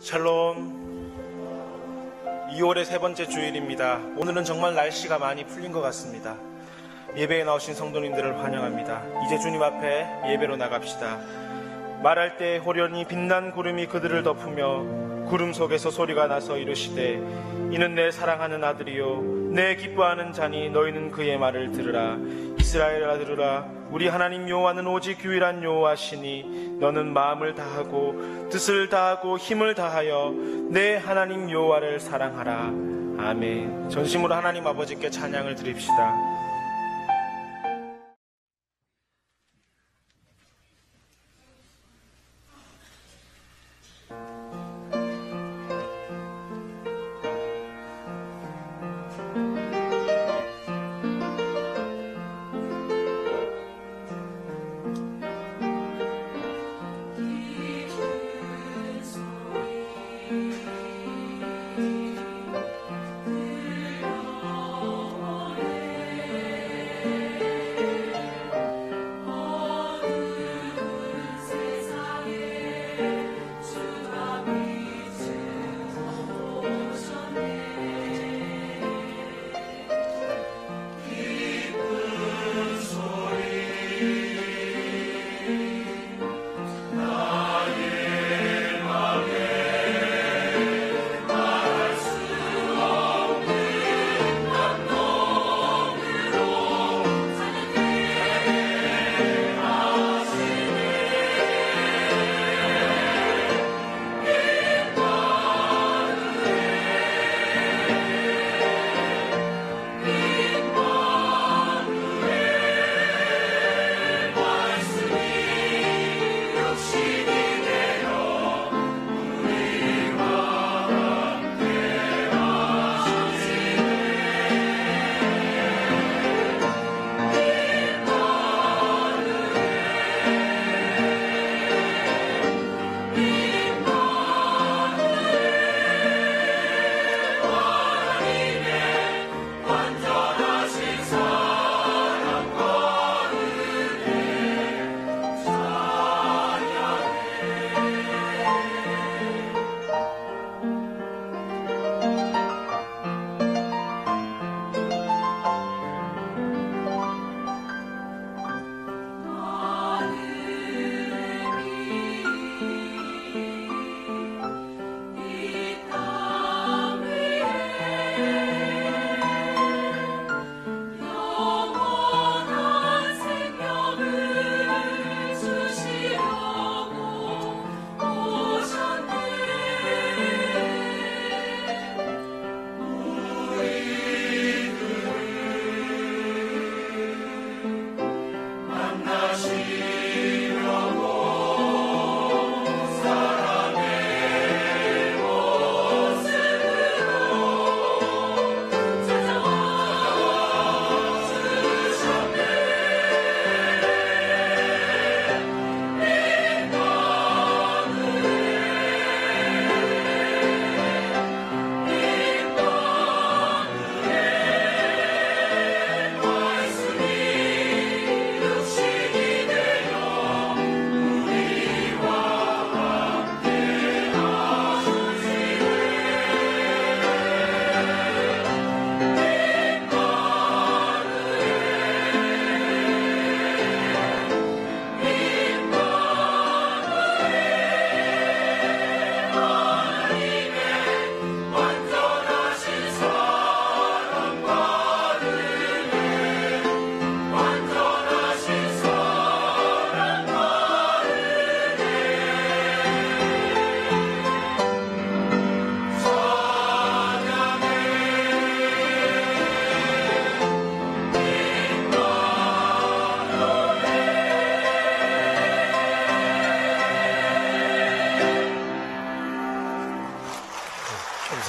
샬롬. 2월의 세 번째 주일입니다. 오늘은 정말 날씨가 많이 풀린 것 같습니다. 예배에 나오신 성도님들을 환영합니다. 이제 주님 앞에 예배로 나갑시다. 말할 때 호련히 빛난 구름이 그들을 덮으며 구름 속에서 소리가 나서 이르시되 이는 내 사랑하는 아들이요 내 기뻐하는 자니 너희는 그의 말을 들으라. 이스라엘아 들으라. 우리 하나님 여호와는 오직 유일한 여호와시니 너는 마음을 다하고 뜻을 다하고 힘을 다하여 내 하나님 여호와를 사랑하라. 아멘. 전심으로 하나님 아버지께 찬양을 드립시다.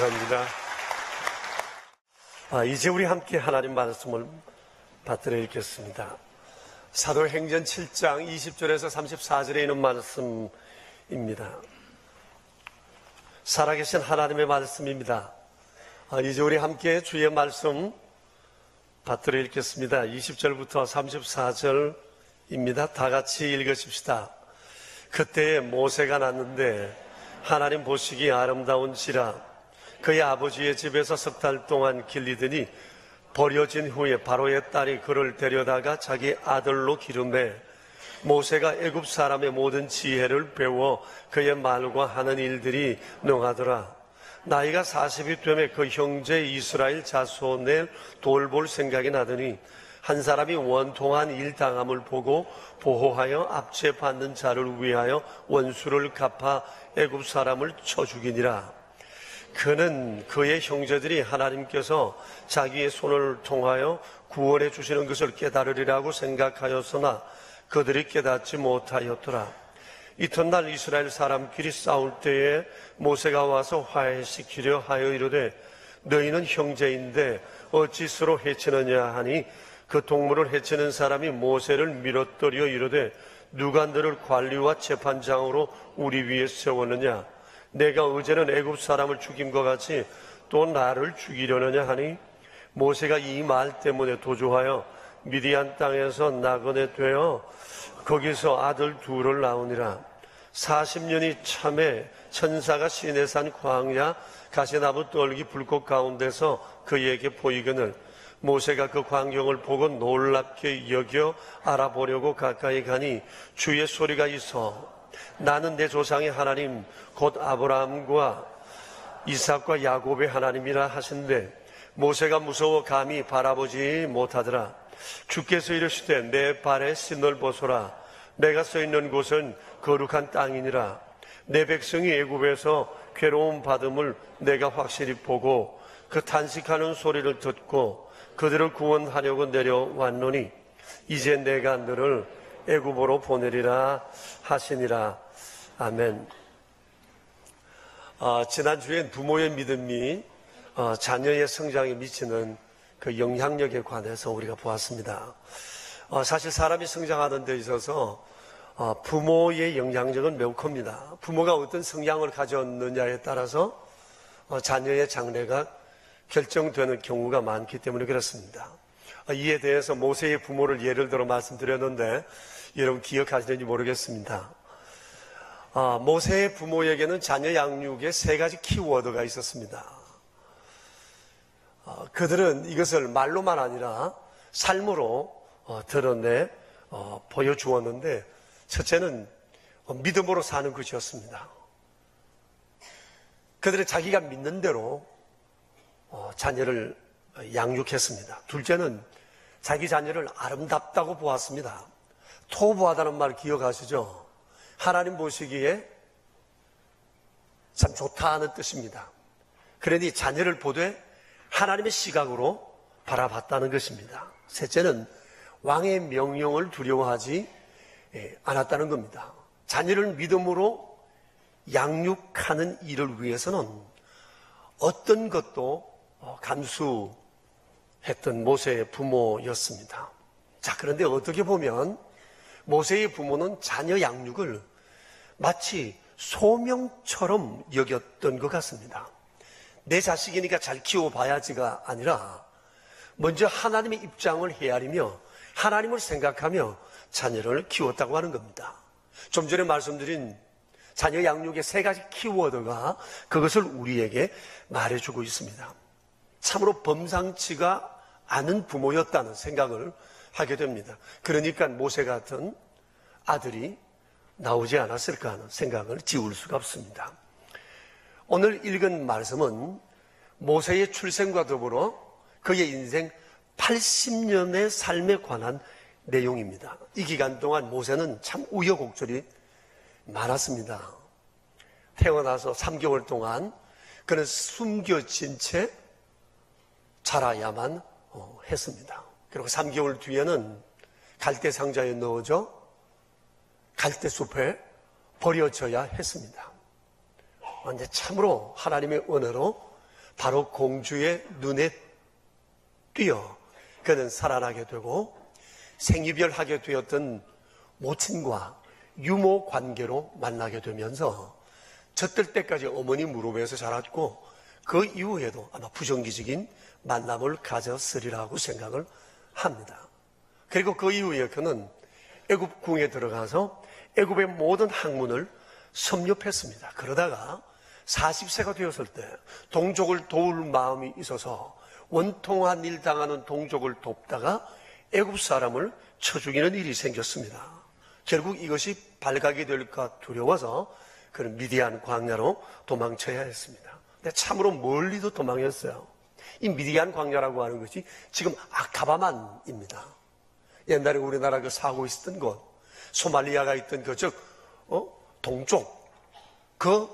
감사합니다. 이제 우리 함께 하나님 말씀을 받들어 읽겠습니다. 사도행전 7장 20절에서 34절에 있는 말씀입니다. 살아계신 하나님의 말씀입니다. 이제 우리 함께 주의 말씀 받들어 읽겠습니다. 20절부터 34절입니다. 다 같이 읽으십시다. 그때에 모세가 났는데 하나님 보시기에 아름다운지라. 그의 아버지의 집에서 석 달 동안 길리더니 버려진 후에 바로의 딸이 그를 데려다가 자기 아들로 기르매 모세가 애굽 사람의 모든 지혜를 배워 그의 말과 하는 일들이 능하더라. 나이가 40이 되매 그 형제 이스라엘 자손을 돌볼 생각이 나더니 한 사람이 원통한 일 당함을 보고 보호하여 압제받는 자를 위하여 원수를 갚아 애굽 사람을 쳐 죽이니라. 그는 그의 형제들이 하나님께서 자기의 손을 통하여 구원해 주시는 것을 깨달으리라고 생각하였으나 그들이 깨닫지 못하였더라. 이튿날 이스라엘 사람끼리 싸울 때에 모세가 와서 화해시키려 하여 이르되 너희는 형제인데 어찌 서로 해치느냐 하니 그 동물을 해치는 사람이 모세를 밀어뜨려 이르되 누가 너를 관리와 재판장으로 우리 위에 세웠느냐? 내가 어제는 애굽 사람을 죽인 것 같이 또 나를 죽이려느냐 하니 모세가 이 말 때문에 도주하여 미디안 땅에서 나그네 되어 거기서 아들 둘을 낳으니라. 40년이 참에 천사가 시내산 광야 가시나무 떨기 불꽃 가운데서 그에게 보이거늘 모세가 그 광경을 보고 놀랍게 여겨 알아보려고 가까이 가니 주의 소리가 있어 나는 내 조상의 하나님 곧 아브라함과 이삭과 야곱의 하나님이라 하신대 모세가 무서워 감히 바라보지 못하더라. 주께서 이르시되 내 발에 신을 벗어라. 내가 서 있는 곳은 거룩한 땅이니라. 내 백성이 애굽에서 괴로움 받음을 내가 확실히 보고 그 탄식하는 소리를 듣고 그들을 구원하려고 내려왔노니 이제 내가 너를 애굽으로 보내리라 하시니라. 아멘. 지난주엔 부모의 믿음이 자녀의 성장에 미치는 그 영향력에 관해서 우리가 보았습니다. 사실 사람이 성장하는 데 있어서 부모의 영향력은 매우 큽니다. 부모가 어떤 성향을 가졌느냐에 따라서 자녀의 장래가 결정되는 경우가 많기 때문에 그렇습니다. 이에 대해서 모세의 부모를 예를 들어 말씀드렸는데 여러분 기억하시는지 모르겠습니다. 모세의 부모에게는 자녀 양육에 세 가지 키워드가 있었습니다. 그들은 이것을 말로만 아니라 삶으로 드러내 보여주었는데 첫째는 믿음으로 사는 것이었습니다. 그들은 자기가 믿는 대로 자녀를 양육했습니다. 둘째는 자기 자녀를 아름답다고 보았습니다. 토부하다는 말 기억하시죠? 하나님 보시기에 참 좋다 하는 뜻입니다. 그러니 자녀를 보되 하나님의 시각으로 바라봤다는 것입니다. 셋째는 왕의 명령을 두려워하지 않았다는 겁니다. 자녀를 믿음으로 양육하는 일을 위해서는 어떤 것도 감수했던 모세의 부모였습니다. 자, 그런데 어떻게 보면 모세의 부모는 자녀 양육을 마치 소명처럼 여겼던 것 같습니다. 내 자식이니까 잘 키워봐야지가 아니라 먼저 하나님의 입장을 헤아리며 하나님을 생각하며 자녀를 키웠다고 하는 겁니다. 좀 전에 말씀드린 자녀 양육의 세 가지 키워드가 그것을 우리에게 말해주고 있습니다. 참으로 범상치가 않은 부모였다는 생각을 하게 됩니다. 그러니까 모세 같은 아들이 나오지 않았을까 하는 생각을 지울 수가 없습니다. 오늘 읽은 말씀은 모세의 출생과 더불어 그의 인생 80년의 삶에 관한 내용입니다. 이 기간 동안 모세는 참 우여곡절이 많았습니다. 태어나서 3개월 동안 그는 숨겨진 채 자라야만 했습니다. 그리고 3개월 뒤에는 갈대 상자에 넣어져 갈대 숲에 버려져야 했습니다. 근데 참으로 하나님의 은혜로 바로 공주의 눈에 띄어 그는 살아나게 되고 생이별하게 되었던 모친과 유모 관계로 만나게 되면서 젖들 때까지 어머니 무릎에서 자랐고 그 이후에도 아마 부정기적인 만남을 가졌으리라고 생각을 합니다. 그리고 그 이후에 그는 애굽궁에 들어가서 애굽의 모든 학문을 섭렵했습니다. 그러다가 40세가 되었을 때 동족을 도울 마음이 있어서 원통한 일 당하는 동족을 돕다가 애굽 사람을 쳐 죽이는 일이 생겼습니다. 결국 이것이 발각이 될까 두려워서 그런 미디안 광야로 도망쳐야 했습니다. 근데 참으로 멀리도 도망했어요. 이 미디안 광야라고 하는 것이 지금 아카바만입니다. 옛날에 우리나라 그 사고 있었던 곳, 소말리아가 있던 그 동쪽, 그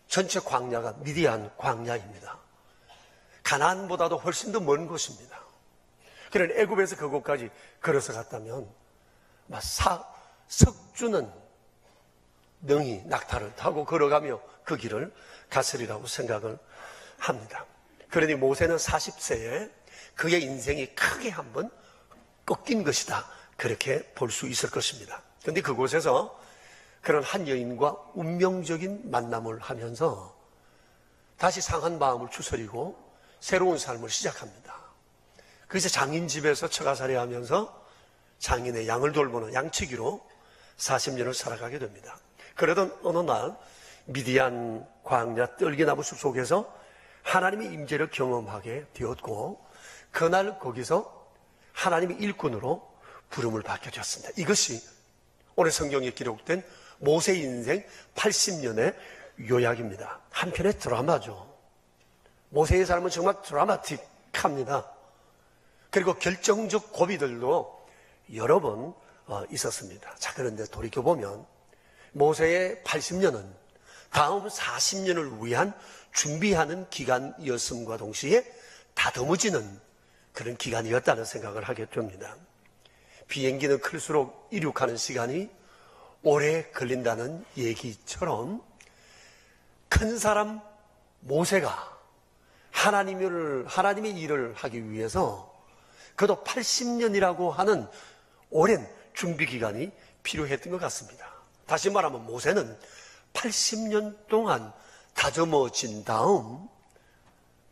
전체 광야가 미디안 광야입니다. 가나안보다도 훨씬 더 먼 곳입니다. 그런 애굽에서 그곳까지 걸어서 갔다면 석주는 능히 낙타를 타고 걸어가며 그 길을 갔으리라고 생각을 합니다. 그러니 모세는 40세에 그의 인생이 크게 한번 꺾인 것이다, 그렇게 볼 수 있을 것입니다. 그런데 그곳에서 그런 한 여인과 운명적인 만남을 하면서 다시 상한 마음을 추스리고 새로운 삶을 시작합니다. 그래서 장인 집에서 처가살이 하면서 장인의 양을 돌보는 양치기로 40년을 살아가게 됩니다. 그러던 어느 날 미디안 광야 떨기나무 숲 속에서 하나님의 임재를 경험하게 되었고, 그날 거기서 하나님의 일꾼으로 부름을 받게 되었습니다. 이것이 오늘 성경에 기록된 모세 인생 80년의 요약입니다. 한편의 드라마죠. 모세의 삶은 정말 드라마틱합니다. 그리고 결정적 고비들도 여러 번 있었습니다. 자, 그런데 돌이켜보면 모세의 80년은 다음 40년을 위한 준비하는 기간이었음과 동시에 다듬어지는 그런 기간이었다는 생각을 하게 됩니다. 비행기는 클수록 이륙하는 시간이 오래 걸린다는 얘기처럼 큰 사람 모세가 하나님의 일을 하기 위해서 그도 80년이라고 하는 오랜 준비 기간이 필요했던 것 같습니다. 다시 말하면 모세는 80년 동안 다듬어진 다음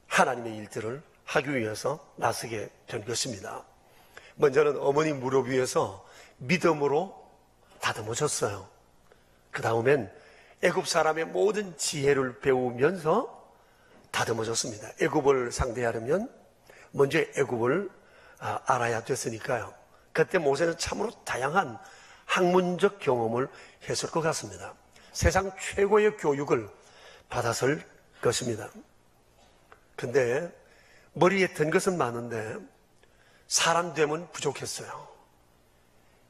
하나님의 일들을 하기 위해서 나서게 된 것입니다. 먼저는 어머니 무릎 위에서 믿음으로 다듬어졌어요. 그 다음엔 애굽 사람의 모든 지혜를 배우면서 다듬어졌습니다. 애굽을 상대하려면 먼저 애굽을 알아야 됐으니까요. 그때 모세는 참으로 다양한 학문적 경험을 했을 것 같습니다. 세상 최고의 교육을 받았을 것입니다. 근데 머리에 든 것은 많은데 사람 되면 부족했어요.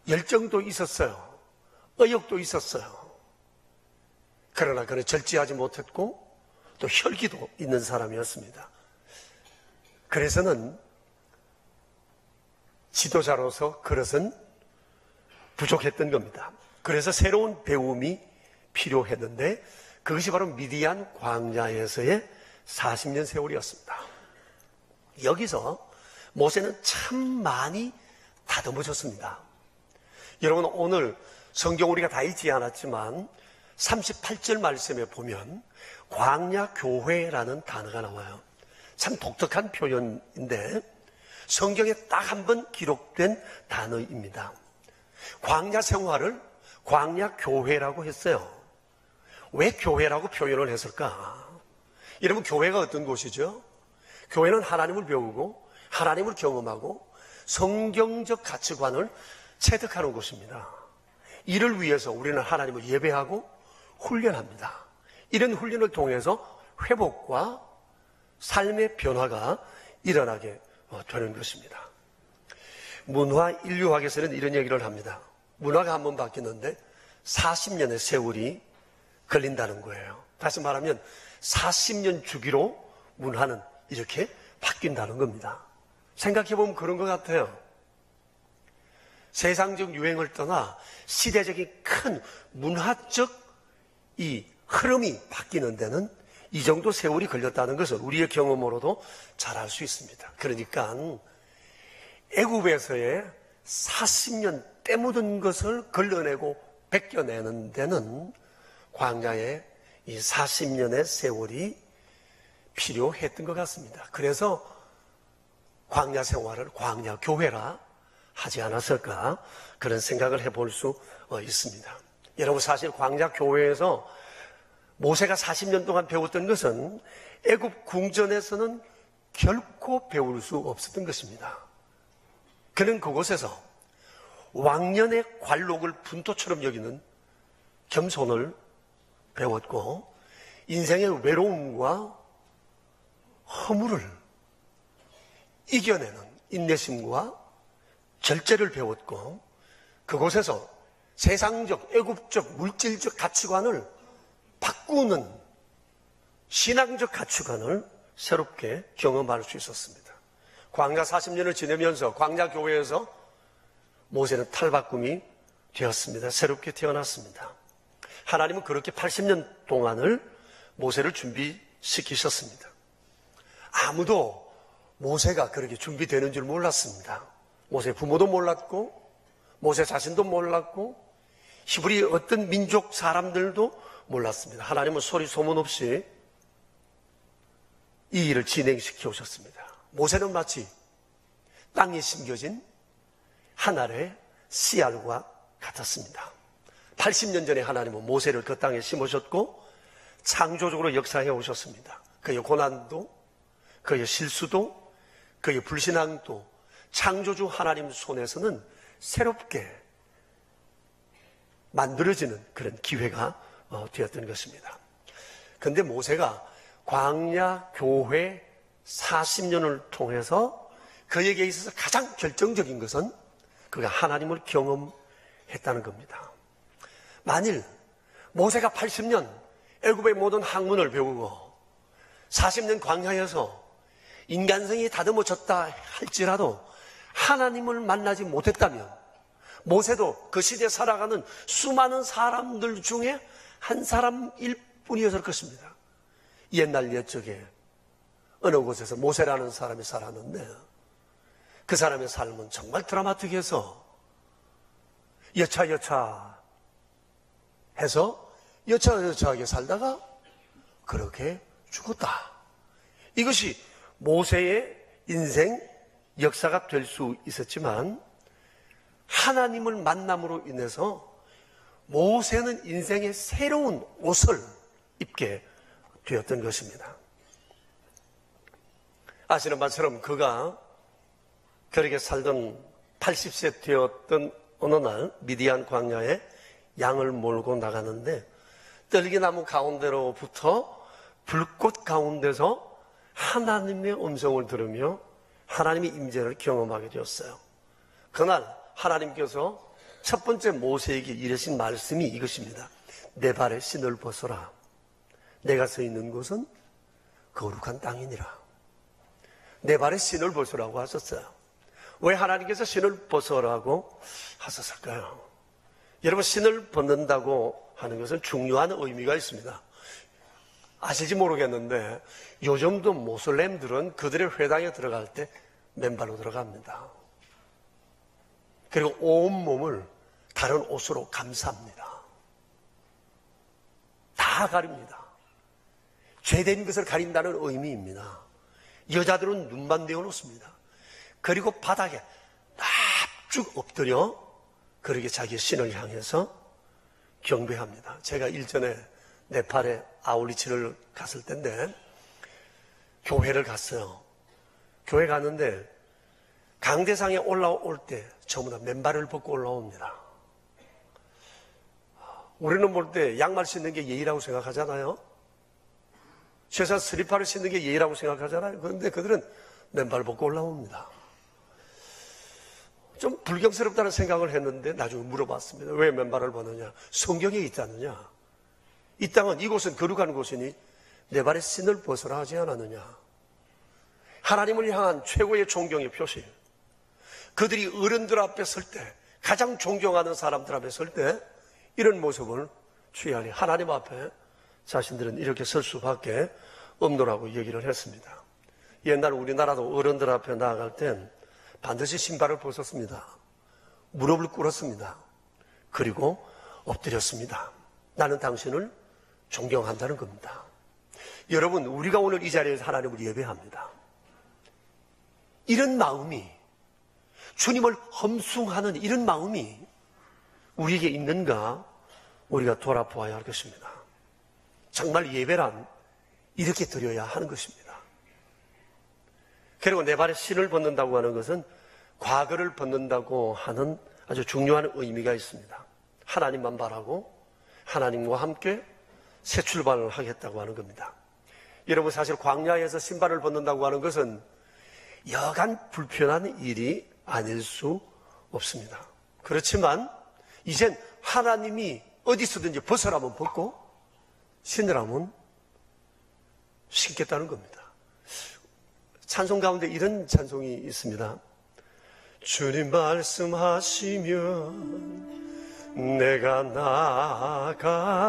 열정도 있었어요. 의욕도 있었어요. 그러나 그는 절제하지 못했고 또 혈기도 있는 사람이었습니다. 그래서는 지도자로서 그릇은 부족했던 겁니다. 그래서 새로운 배움이 필요했는데 그것이 바로 미디안 광야에서의 40년 세월이었습니다. 여기서 모세는 참 많이 다듬어졌습니다. 여러분, 오늘 성경 우리가 다 읽지 않았지만 38절 말씀에 보면 광야교회라는 단어가 나와요. 참 독특한 표현인데 성경에 딱 한 번 기록된 단어입니다. 광야 생활을 광야교회라고 했어요. 왜 교회라고 표현을 했을까? 여러분, 교회가 어떤 곳이죠? 교회는 하나님을 배우고 하나님을 경험하고 성경적 가치관을 체득하는 곳입니다. 이를 위해서 우리는 하나님을 예배하고 훈련합니다. 이런 훈련을 통해서 회복과 삶의 변화가 일어나게 되는 것입니다. 문화 인류학에서는 이런 얘기를 합니다. 문화가 한번 바뀌는데 40년의 세월이 걸린다는 거예요. 다시 말하면 40년 주기로 문화는 이렇게 바뀐다는 겁니다. 생각해보면 그런 것 같아요. 세상적 유행을 떠나 시대적인 큰 문화적 이 흐름이 바뀌는 데는 이 정도 세월이 걸렸다는 것을 우리의 경험으로도 잘 알 수 있습니다. 그러니까 애굽에서의 40년 때 묻은 것을 걸러내고 벗겨내는 데는 광야의 이 40년의 세월이 필요했던 것 같습니다. 그래서 광야 생활을 광야 교회라 하지 않았을까, 그런 생각을 해볼 수 있습니다. 여러분, 사실 광야 교회에서 모세가 40년 동안 배웠던 것은 애굽 궁전에서는 결코 배울 수 없었던 것입니다. 그는 그곳에서 왕년의 관록을 분토처럼 여기는 겸손을 배웠고, 인생의 외로움과 허물을 이겨내는 인내심과 절제를 배웠고, 그곳에서 세상적, 애굽적, 물질적 가치관을 바꾸는 신앙적 가치관을 새롭게 경험할 수 있었습니다. 광야 40년을 지내면서 광야 교회에서 모세는 탈바꿈이 되었습니다. 새롭게 태어났습니다. 하나님은 그렇게 80년 동안을 모세를 준비시키셨습니다. 아무도 모세가 그렇게 준비되는 줄 몰랐습니다. 모세 부모도 몰랐고, 모세 자신도 몰랐고, 히브리 어떤 민족 사람들도 몰랐습니다. 하나님은 소리 소문 없이 이 일을 진행시켜 오셨습니다. 모세는 마치 땅에 심겨진 한 알의 씨알과 같았습니다. 80년 전에 하나님은 모세를 그 땅에 심으셨고 창조적으로 역사해 오셨습니다. 그의 고난도, 그의 실수도, 그의 불신앙도 창조주 하나님 손에서는 새롭게 만들어지는 그런 기회가 되었던 것입니다. 그런데 모세가 광야 교회 40년을 통해서 그에게 있어서 가장 결정적인 것은 그가 하나님을 경험했다는 겁니다. 만일 모세가 80년 애굽의 모든 학문을 배우고 40년 광야에서 인간성이 다듬어졌다 할지라도 하나님을 만나지 못했다면 모세도 그 시대에 살아가는 수많은 사람들 중에 한 사람일 뿐이었을 것입니다. 옛날 옛적에 어느 곳에서 모세라는 사람이 살았는데 그 사람의 삶은 정말 드라마틱해서 여차여차 해서 여차여차하게 살다가 그렇게 죽었다. 이것이 모세의 인생 역사가 될 수 있었지만 하나님을 만남으로 인해서 모세는 인생의 새로운 옷을 입게 되었던 것입니다. 아시는 바처럼 그가 그렇게 살던 80세 되었던 어느 날 미디안 광야에 양을 몰고 나가는데 떨기나무 가운데로부터 불꽃 가운데서 하나님의 음성을 들으며 하나님의 임재를 경험하게 되었어요. 그날 하나님께서 첫 번째 모세에게 이르신 말씀이 이것입니다. 내 발에 신을 벗어라. 내가 서 있는 곳은 거룩한 땅이니라. 내 발에 신을 벗으라고 하셨어요. 왜 하나님께서 신을 벗으라고 하셨을까요? 여러분, 신을 벗는다고 하는 것은 중요한 의미가 있습니다. 아실지 모르겠는데 요즘도 모슬렘들은 그들의 회당에 들어갈 때 맨발로 들어갑니다. 그리고 온몸을 다른 옷으로 감쌉니다. 다 가립니다. 죄된 것을 가린다는 의미입니다. 여자들은 눈만 내어놓습니다. 그리고 바닥에 납죽 엎드려 그렇게 자기의 신을 향해서 경배합니다. 제가 일전에 네팔에 아울리치를 갔을 때인데 교회를 갔어요. 교회 갔는데 강대상에 올라올 때 전부 다 맨발을 벗고 올라옵니다. 우리는 볼 때 양말 신는 게 예의라고 생각하잖아요. 최소한 스리퍼를 신는 게 예의라고 생각하잖아요. 그런데 그들은 맨발 벗고 올라옵니다. 좀 불경스럽다는 생각을 했는데 나중에 물어봤습니다. 왜 맨발을 벗느냐? 성경에 있지 않느냐? 이 땅은, 이곳은 거룩한 곳이니 내 발에 신을 벗어라 하지 않았느냐? 하나님을 향한 최고의 존경의 표시. 그들이 어른들 앞에 설 때, 가장 존경하는 사람들 앞에 설 때 이런 모습을 취하니 하나님 앞에 자신들은 이렇게 설 수밖에 없노라고 얘기를 했습니다. 옛날 우리나라도 어른들 앞에 나아갈 땐 반드시 신발을 벗었습니다. 무릎을 꿇었습니다. 그리고 엎드렸습니다. 나는 당신을 존경한다는 겁니다. 여러분, 우리가 오늘 이 자리에서 하나님을 예배합니다. 이런 마음이, 주님을 험숭하는 이런 마음이 우리에게 있는가 우리가 돌아보아야 할 것입니다. 정말 예배란 이렇게 드려야 하는 것입니다. 그리고 내 발에 신을 벗는다고 하는 것은 과거를 벗는다고 하는 아주 중요한 의미가 있습니다. 하나님만 바라고 하나님과 함께 새 출발을 하겠다고 하는 겁니다. 여러분, 사실 광야에서 신발을 벗는다고 하는 것은 여간 불편한 일이 아닐 수 없습니다. 그렇지만 이젠 하나님이 어디서든지 벗으라면 벗고 신으라면 신겠다는 겁니다. 찬송 가운데 이런 찬송이 있습니다. 주님 말씀하시면 내가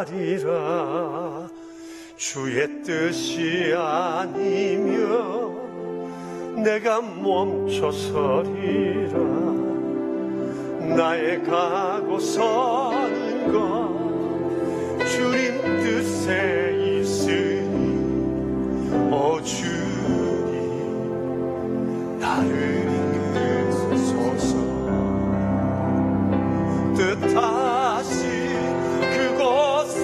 나가리라. 주의 뜻이 아니면 내가 멈춰서리라. 나의 가고 서는 것 주님 뜻에 있으니 오 주님 나를 이끄소서. 뜻하신 그곳에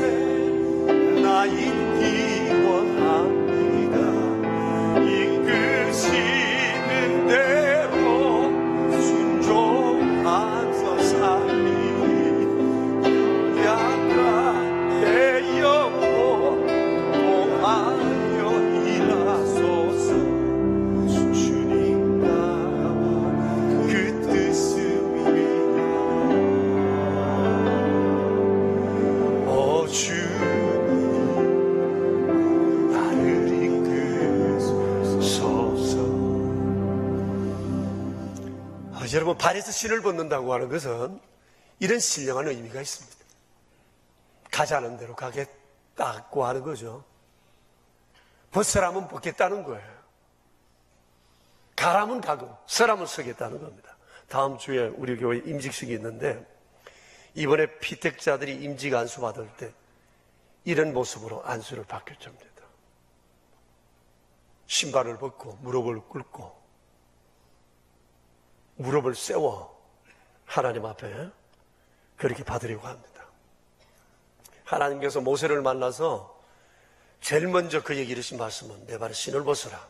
나 있기 원합니다. 이끄시는 대로 순종하면서 살리. 연약한 내 영혼 보하여 일하소서. 주님 나와 그 뜻을 여러분, 발에서 신을 벗는다고 하는 것은 이런 신령한 의미가 있습니다. 가자는 대로 가겠다고 하는 거죠. 벗으라면 벗겠다는 거예요. 가라면 가고 서라면 서겠다는 겁니다. 다음 주에 우리 교회 임직식이 있는데 이번에 피택자들이 임직 안수 받을 때 이런 모습으로 안수를 받게 됩니다. 신발을 벗고 무릎을 꿇고 무릎을 세워 하나님 앞에 그렇게 받으려고 합니다. 하나님께서 모세를 만나서 제일 먼저 그에게 이르신 말씀은 내 발에 신을 벗어라.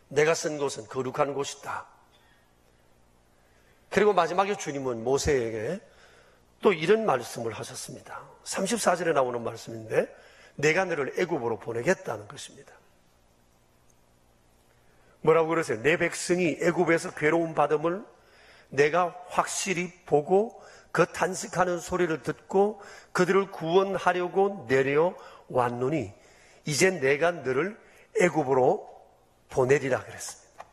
내가 쓴 곳은 거룩한 곳이다. 그리고 마지막에 주님은 모세에게 또 이런 말씀을 하셨습니다. 34절에 나오는 말씀인데 내가 너를 애굽으로 보내겠다는 것입니다. 뭐라고 그러세요? 내 백성이 애굽에서 괴로움 받음을 내가 확실히 보고 그 탄식하는 소리를 듣고 그들을 구원하려고 내려왔노니 이제 내가 너를 애굽으로 보내리라 그랬습니다.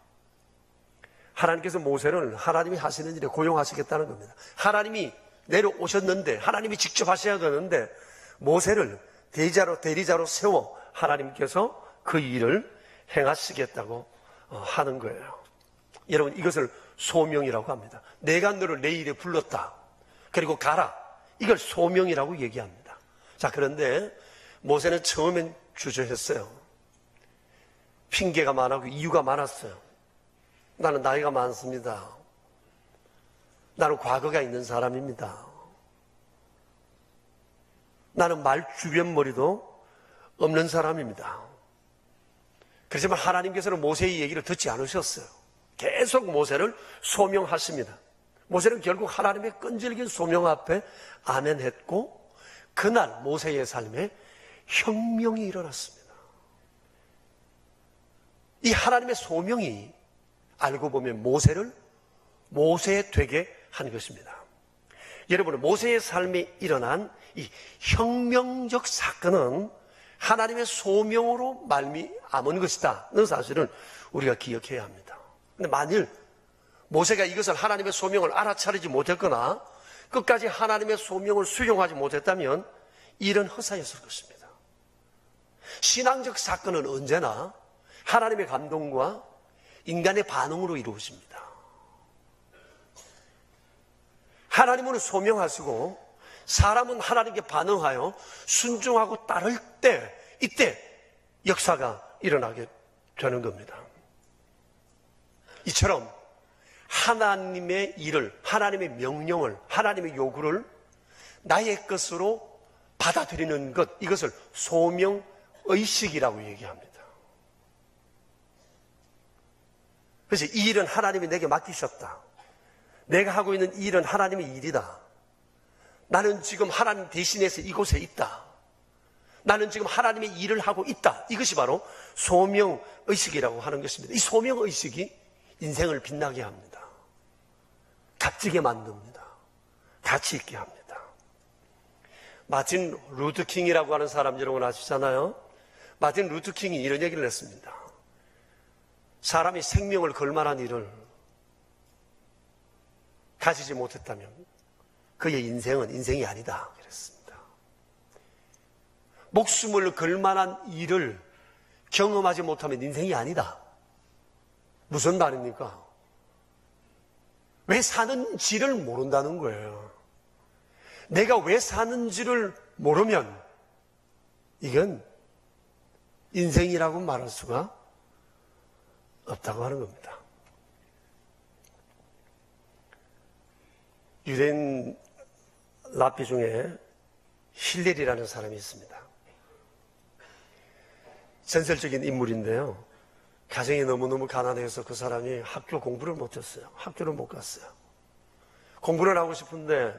하나님께서 모세를 하나님이 하시는 일에 고용하시겠다는 겁니다. 하나님이 내려오셨는데 하나님이 직접 하셔야 되는데 모세를 대리자로 세워 하나님께서 그 일을 행하시겠다고 하는 거예요. 여러분, 이것을 소명이라고 합니다. 내가 너를 내 일에 불렀다. 그리고 가라. 이걸 소명이라고 얘기합니다. 자, 그런데 모세는 처음엔 주저했어요. 핑계가 많았고 이유가 많았어요. 나는 나이가 많습니다. 나는 과거가 있는 사람입니다. 나는 말 주변머리도 없는 사람입니다. 그렇지만 하나님께서는 모세의 얘기를 듣지 않으셨어요. 계속 모세를 소명하십니다. 모세는 결국 하나님의 끈질긴 소명 앞에 아멘했고 그날 모세의 삶에 혁명이 일어났습니다. 이 하나님의 소명이 알고 보면 모세를 모세 되게 한 것입니다. 여러분, 모세의 삶에 일어난 이 혁명적 사건은 하나님의 소명으로 말미암은 것이다는 사실을 우리가 기억해야 합니다. 근데 만일 모세가 이것을 하나님의 소명을 알아차리지 못했거나 끝까지 하나님의 소명을 수용하지 못했다면 일은 허사였을 것입니다. 신앙적 사건은 언제나 하나님의 감동과 인간의 반응으로 이루어집니다. 하나님은 소명하시고 사람은 하나님께 반응하여 순종하고 따를 때 이때 역사가 일어나게 되는 겁니다. 이처럼 하나님의 일을, 하나님의 명령을, 하나님의 요구를 나의 것으로 받아들이는 것, 이것을 소명의식이라고 얘기합니다. 그래서 이 일은 하나님이 내게 맡기셨다. 내가 하고 있는 이 일은 하나님의 일이다. 나는 지금 하나님 대신해서 이곳에 있다. 나는 지금 하나님의 일을 하고 있다. 이것이 바로 소명의식이라고 하는 것입니다. 이 소명의식이 인생을 빛나게 합니다. 값지게 만듭니다. 가치 있게 합니다. 마틴 루터킹이라고 하는 사람 여러분 아시잖아요. 마틴 루터킹이 이런 얘기를 했습니다. 사람이 생명을 걸 만한 일을 가지지 못했다면 그의 인생은 인생이 아니다 그랬습니다. 목숨을 걸 만한 일을 경험하지 못하면 인생이 아니다. 무슨 말입니까? 왜 사는지를 모른다는 거예요. 내가 왜 사는지를 모르면 이건 인생이라고 말할 수가 없다고 하는 겁니다. 유대인 랍비 중에 힐렐이라는 사람이 있습니다. 전설적인 인물인데요. 가정이 너무너무 가난해서 그 사람이 학교 공부를 못했어요. 학교를 못 갔어요. 공부를 하고 싶은데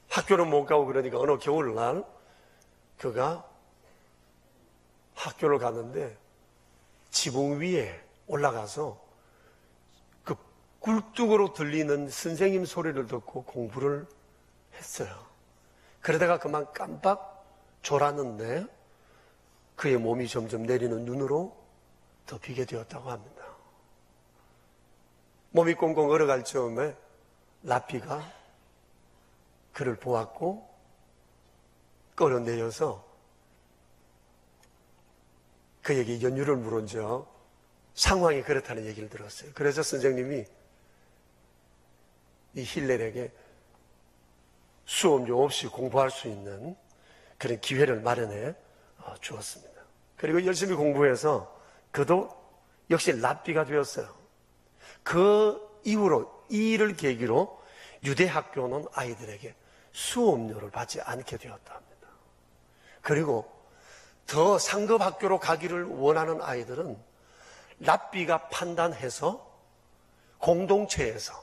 학교를 못 가고 그러니까 어느 겨울날 그가 학교를 갔는데 지붕 위에 올라가서 그 굴뚝으로 들리는 선생님 소리를 듣고 공부를 했어요. 그러다가 그만 깜빡 졸았는데 그의 몸이 점점 내리는 눈으로 덮이게 되었다고 합니다. 몸이 꽁꽁 얼어갈 즈음에 랍비가 그를 보았고 끌어내려서 그에게 연유를 물은 적 상황이 그렇다는 얘기를 들었어요. 그래서 선생님이 이 힐렐에게 수업료 없이 공부할 수 있는 그런 기회를 마련해 주었습니다. 그리고 열심히 공부해서 그도 역시 랍비가 되었어요. 그 이후로 이 일을 계기로 유대 학교는 아이들에게 수업료를 받지 않게 되었다 합니다. 그리고 더 상급 학교로 가기를 원하는 아이들은 랍비가 판단해서 공동체에서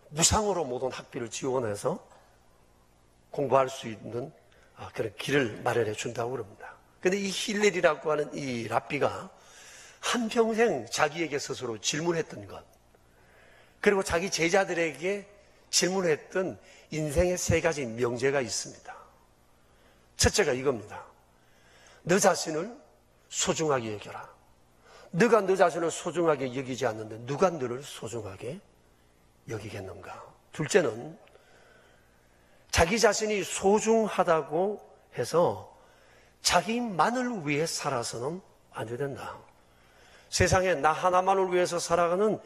무상으로 모든 학비를 지원해서 공부할 수 있는 그런 길을 마련해 준다고 그럽니다. 그런데 이 힐렐이라고 하는 이 랍비가 한평생 자기에게 스스로 질문했던 것, 그리고 자기 제자들에게 질문했던 인생의 세 가지 명제가 있습니다. 첫째가 이겁니다. 너 자신을 소중하게 여겨라. 너가 너 자신을 소중하게 여기지 않는데 누가 너를 소중하게 여기겠는가? 둘째는 자기 자신이 소중하다고 해서 자기만을 위해 살아서는 안 된다. 세상에 나 하나만을 위해서 살아가는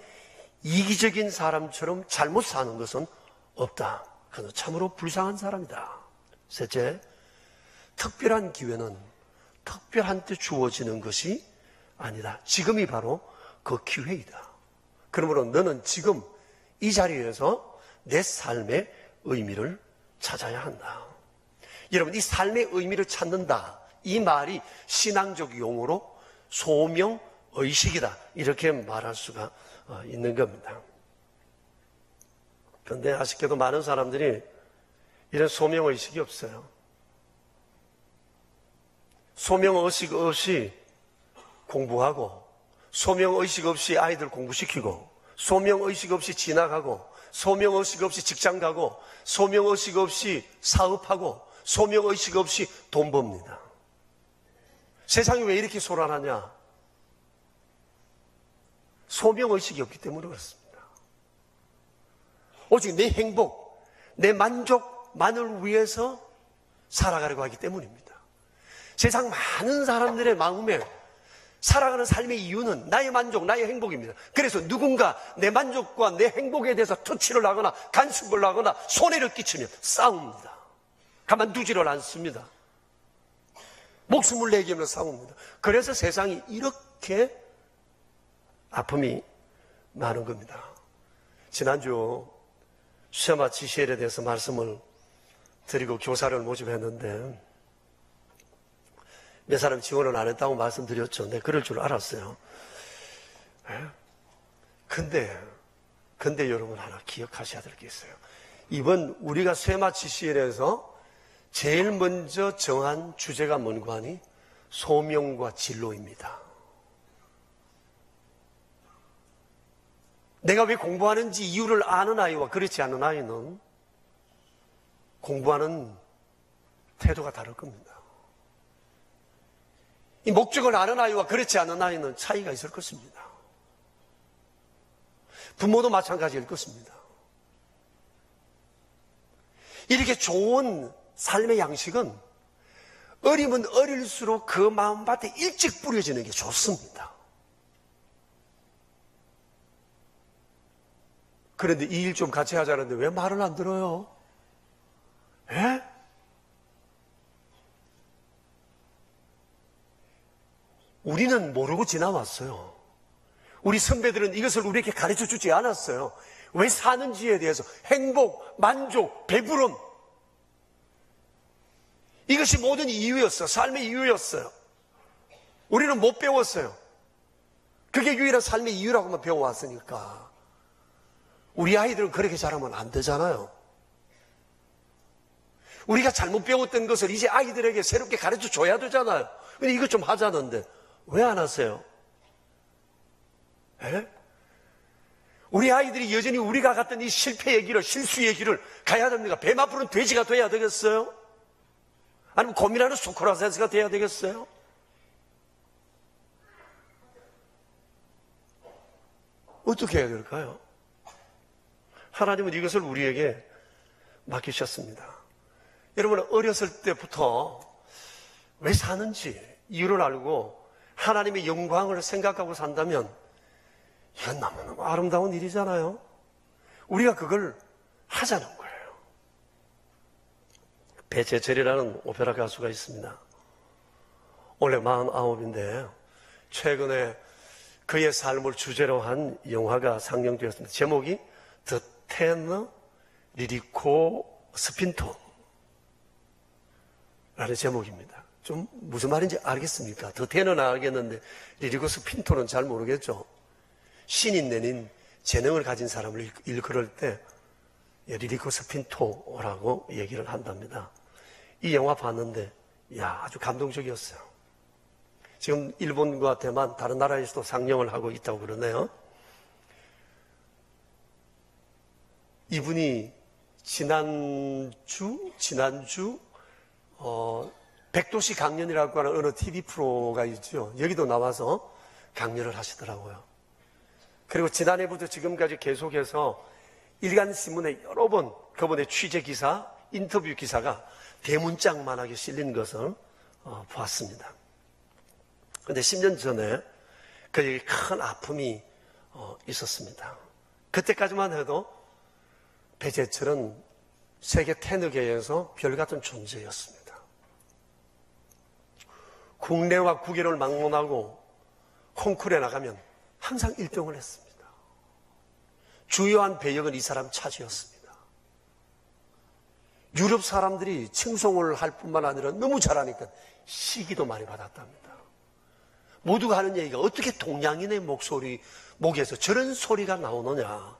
이기적인 사람처럼 잘못 사는 것은 없다. 그는 참으로 불쌍한 사람이다. 셋째, 특별한 기회는 특별한테 주어지는 것이 아니다. 지금이 바로 그 기회이다. 그러므로 너는 지금 이 자리에서 내 삶의 의미를 찾아야 한다. 여러분, 이 삶의 의미를 찾는다. 이 말이 신앙적 용어로 소명의식이다. 이렇게 말할 수가 있는 겁니다. 그런데 아쉽게도 많은 사람들이 이런 소명의식이 없어요. 소명의식 없이 공부하고, 소명의식 없이 아이들 공부시키고, 소명의식 없이 지나가고, 소명의식 없이 직장 가고, 소명의식 없이 사업하고, 소명의식 없이 돈 법니다. 세상이 왜 이렇게 소란하냐? 소명의식이 없기 때문에 그렇습니다. 오직 내 행복, 내 만족만을 위해서 살아가려고 하기 때문입니다. 세상 많은 사람들의 마음에 살아가는 삶의 이유는 나의 만족, 나의 행복입니다. 그래서 누군가 내 만족과 내 행복에 대해서 터치를 하거나 간섭을 하거나 손해를 끼치면 싸웁니다. 가만두지를 않습니다. 목숨을 내기면 싸웁니다. 그래서 세상이 이렇게 아픔이 많은 겁니다. 지난주 쉐마 지시엘에 대해서 말씀을 드리고 교사를 모집했는데 몇 사람 지원을 안 했다고 말씀드렸죠. 네, 그럴 줄 알았어요. 근데 여러분 하나 기억하셔야 될 게 있어요. 이번 우리가 쇠마치 시인에서 제일 먼저 정한 주제가 뭔가 하니 소명과 진로입니다. 내가 왜 공부하는지 이유를 아는 아이와 그렇지 않은 아이는 공부하는 태도가 다를 겁니다. 이 목적을 아는 아이와 그렇지 않은 아이는 차이가 있을 것입니다. 부모도 마찬가지일 것입니다. 이렇게 좋은 삶의 양식은 어리면 어릴수록 그 마음밭에 일찍 뿌려지는 게 좋습니다. 그런데 이 일 좀 같이 하자는데 왜 말을 안 들어요? 예? 우리는 모르고 지나왔어요. 우리 선배들은 이것을 우리에게 가르쳐 주지 않았어요. 왜 사는지에 대해서 행복, 만족, 배부름, 이것이 모든 이유였어요. 삶의 이유였어요. 우리는 못 배웠어요. 그게 유일한 삶의 이유라고만 배워왔으니까. 우리 아이들은 그렇게 자라면 안 되잖아요. 우리가 잘못 배웠던 것을 이제 아이들에게 새롭게 가르쳐 줘야 되잖아요. 근데 이것 좀 하자는데 왜 안 하세요? 에? 우리 아이들이 여전히 우리가 갔던 이 실패의 길을, 실수의 길을 가야 됩니까? 뱀 앞으로는 돼지가 돼야 되겠어요? 아니면 고민하는 소크라테스가 돼야 되겠어요? 어떻게 해야 될까요? 하나님은 이것을 우리에게 맡기셨습니다. 여러분, 어렸을 때부터 왜 사는지 이유를 알고 하나님의 영광을 생각하고 산다면 이건 너무너무 아름다운 일이잖아요. 우리가 그걸 하자는 거예요. 배재철이라는 오페라 가수가 있습니다. 원래 49인데 최근에 그의 삶을 주제로 한 영화가 상영되었습니다. 제목이 The Tenor Lirico Spinto 라는 제목입니다. 좀 무슨 말인지 알겠습니까? 더 테너는 알겠는데 리리코 스핀토는 잘 모르겠죠. 신인 내린 재능을 가진 사람을 일컬을 때 리리코 스핀토라고 얘기를 한답니다. 이 영화 봤는데 아주 감동적이었어요. 지금 일본과 대만 다른 나라에서도 상영을 하고 있다고 그러네요. 이분이 지난주 백도시 강연이라고 하는 어느 TV 프로가 있죠. 여기도 나와서 강연을 하시더라고요. 그리고 지난해부터 지금까지 계속해서 일간신문에 여러 번 그분의 취재기사, 인터뷰 기사가 대문짝만하게 실린 것을 보았습니다. 그런데 10년 전에 그에게 큰 아픔이 있었습니다. 그때까지만 해도 배재철은 세계 테너계에서 별같은 존재였습니다. 국내와 국외를 막론하고 콩쿠르에 나가면 항상 1등을 했습니다. 주요한 배역은 이 사람 차지였습니다. 유럽 사람들이 칭송을 할 뿐만 아니라 너무 잘하니까 시기도 많이 받았답니다. 모두가 하는 얘기가 어떻게 동양인의 목에서 저런 소리가 나오느냐,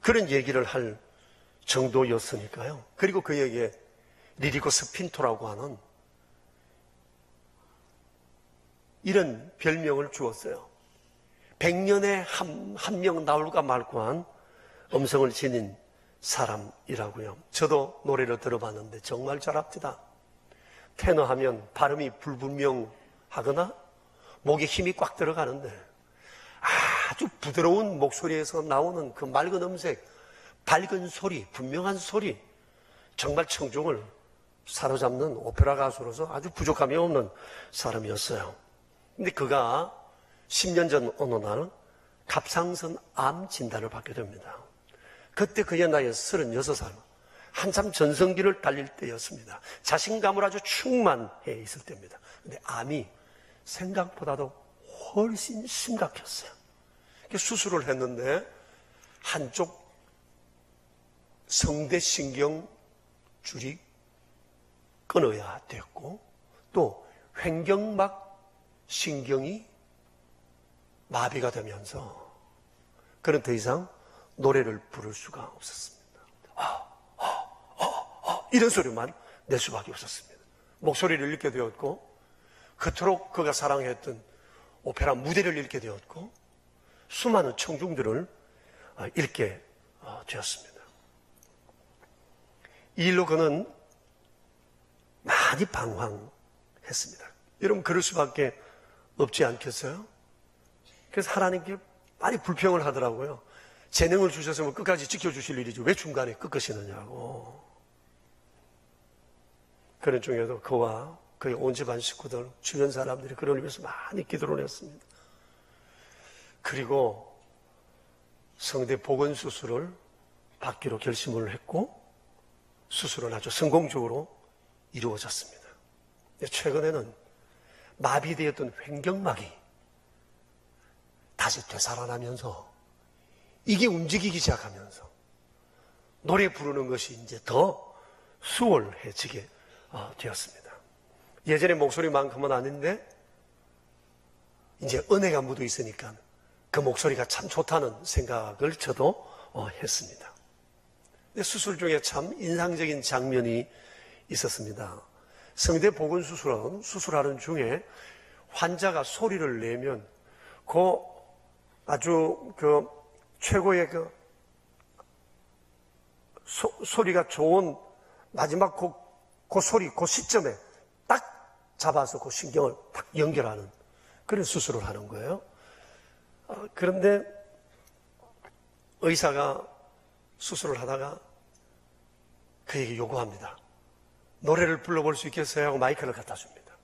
그런 얘기를 할 정도였으니까요. 그리고 그에게 리리코 스핀토라고 하는 이런 별명을 주었어요. 100년에 한 명 나올까 말고한 음성을 지닌 사람이라고요. 저도 노래를 들어봤는데 정말 잘합니다. 테너 하면 발음이 불분명하거나 목에 힘이 꽉 들어가는데 아주 부드러운 목소리에서 나오는 그 맑은 음색, 밝은 소리, 분명한 소리, 정말 청중을 사로잡는 오페라 가수로서 아주 부족함이 없는 사람이었어요. 근데 그가 10년 전 어느 날 갑상선 암 진단을 받게 됩니다. 그때 그의 나이 36살, 한참 전성기를 달릴 때였습니다. 자신감을 아주 충만해 있을 때입니다. 근데 암이 생각보다도 훨씬 심각했어요. 수술을 했는데 한쪽 성대 신경 줄이 끊어야 됐고, 또 횡격막 신경이 마비가 되면서 그는 더 이상 노래를 부를 수가 없었습니다. 이런 소리만 낼 수밖에 없었습니다. 목소리를 잃게 되었고, 그토록 그가 사랑했던 오페라 무대를 잃게 되었고, 수많은 청중들을 잃게 되었습니다. 이 일로 그는 많이 방황했습니다. 여러분, 그럴 수밖에 없지 않겠어요? 그래서 하나님께 많이 불평을 하더라고요. 재능을 주셨으면 끝까지 지켜주실 일이지 왜 중간에 꺾으시느냐고. 그런 중에도 그와 그의 온 집안 식구들, 주변 사람들이 그를 위해서 많이 기도를 했습니다. 그리고 성대 복원 수술을 받기로 결심을 했고, 수술은 아주 성공적으로 이루어졌습니다. 최근에는 마비되었던 횡격막이 다시 되살아나면서 이게 움직이기 시작하면서 노래 부르는 것이 이제 더 수월해지게 되었습니다. 예전의 목소리만큼은 아닌데 이제 은혜가 묻어 있으니까 그 목소리가 참 좋다는 생각을 저도 했습니다. 수술 중에 참 인상적인 장면이 있었습니다. 성대 복원 수술은 수술하는 중에 환자가 소리를 내면 아주 최고의 소리가 좋은 마지막 그 소리, 그 시점에 딱 잡아서 그 신경을 딱 연결하는 그런 수술을 하는 거예요. 그런데 의사가 수술을 하다가 그에게 요구합니다. 노래를 불러볼 수 있겠어요? 하고 마이크를 갖다 줍니다.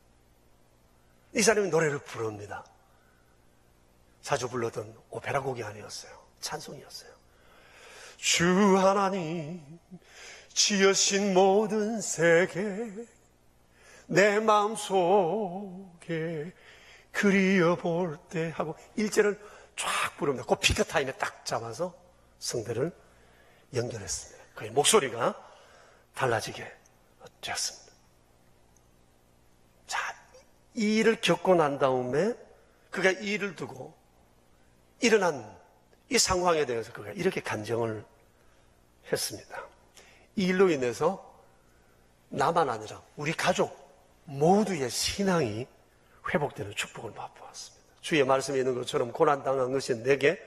이 사람이 노래를 부릅니다. 자주 불렀던 오페라 곡이 아니었어요. 찬송이었어요. 주 하나님 지으신 모든 세계 내 마음속에 그리워볼 때 하고 1절을 쫙 부릅니다. 그 피크 타임에 딱 잡아서 성대를 연결했습니다. 그의 목소리가 달라지게 되었습니다. 자, 이 일을 겪고 난 다음에 그가 이 일을 두고 일어난 이 상황에 대해서 그가 이렇게 간증을 했습니다. 이 일로 인해서 나만 아니라 우리 가족 모두의 신앙이 회복되는 축복을 맛보았습니다. 주의 말씀에 있는 것처럼 고난당한 것이 내게